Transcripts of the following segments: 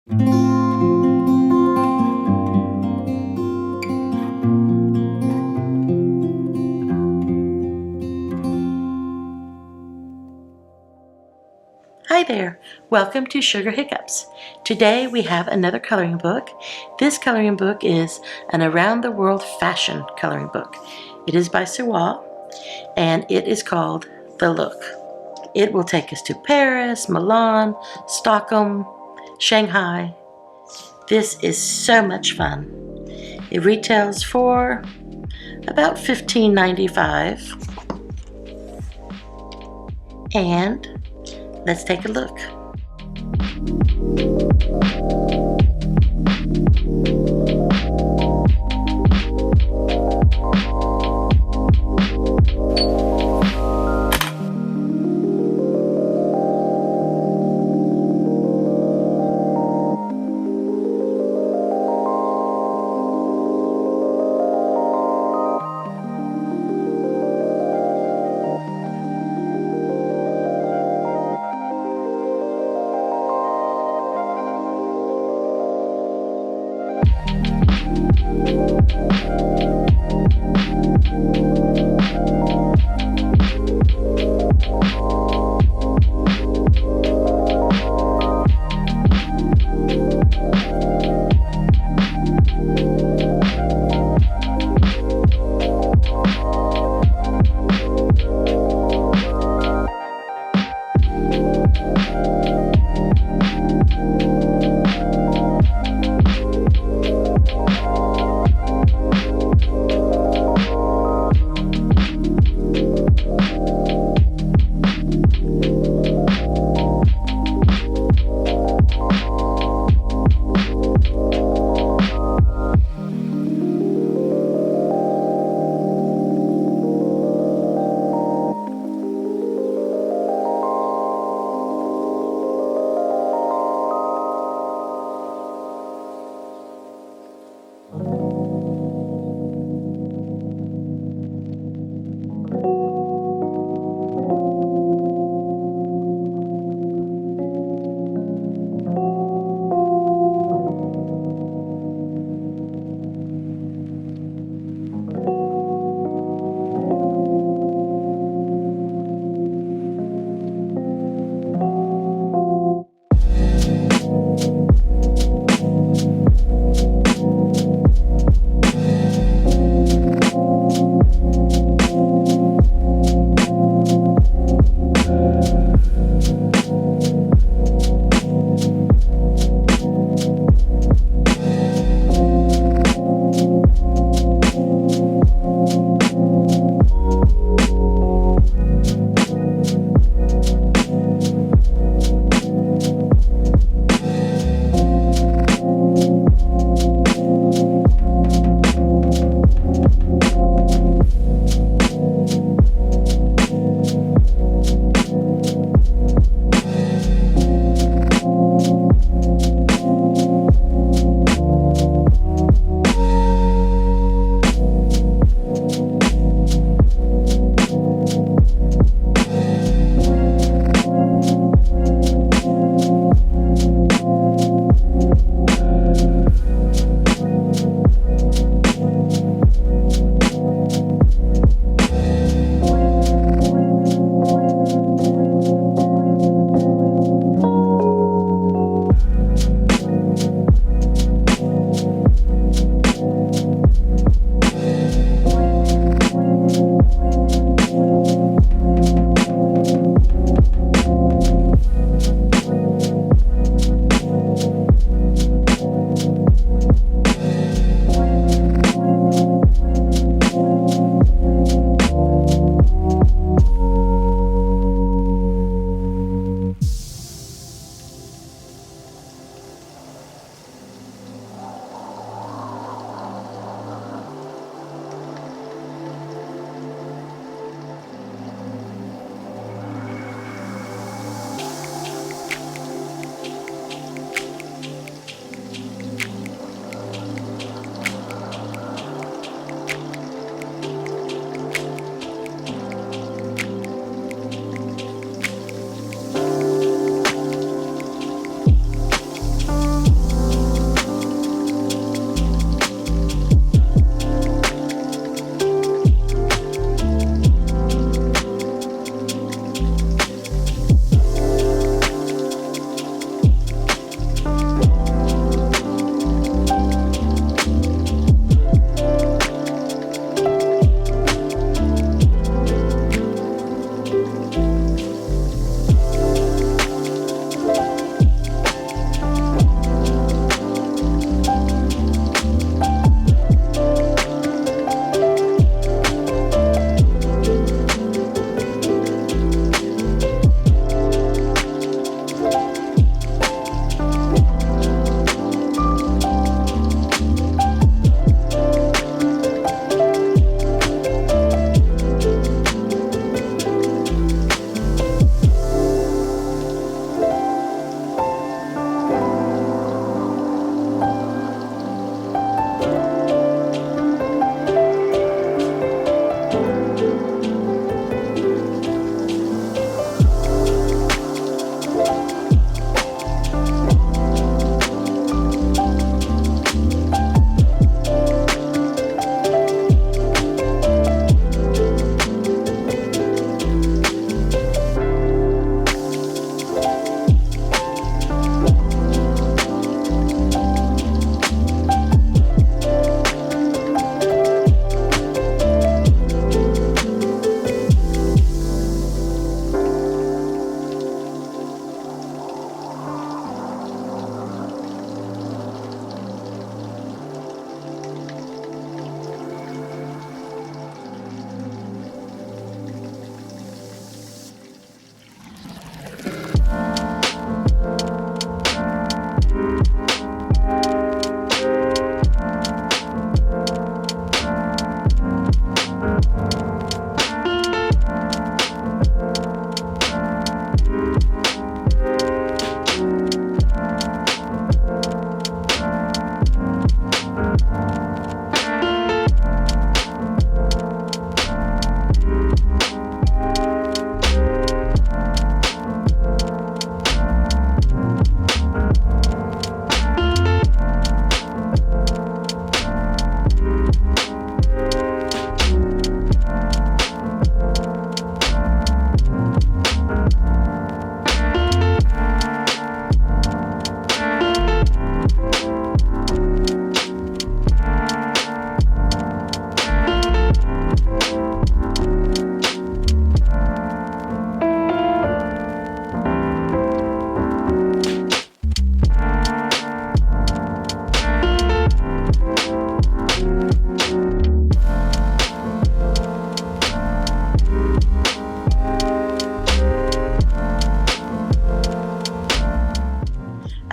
Hi there, welcome to Sugar Hiccups. Today we have another coloring book. This coloring book is an around the world fashion coloring book. It is by Sewall and it is called The Look. It will take us to Paris, Milan, Stockholm, Shanghai. This is so much fun. It retails for about $15.95 and let's take a look.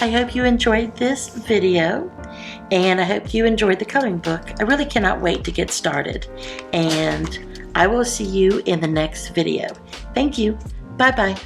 I hope you enjoyed this video, and I hope you enjoyed the coloring book. I really cannot wait to get started, and I will see you in the next video. Thank you. Bye-bye.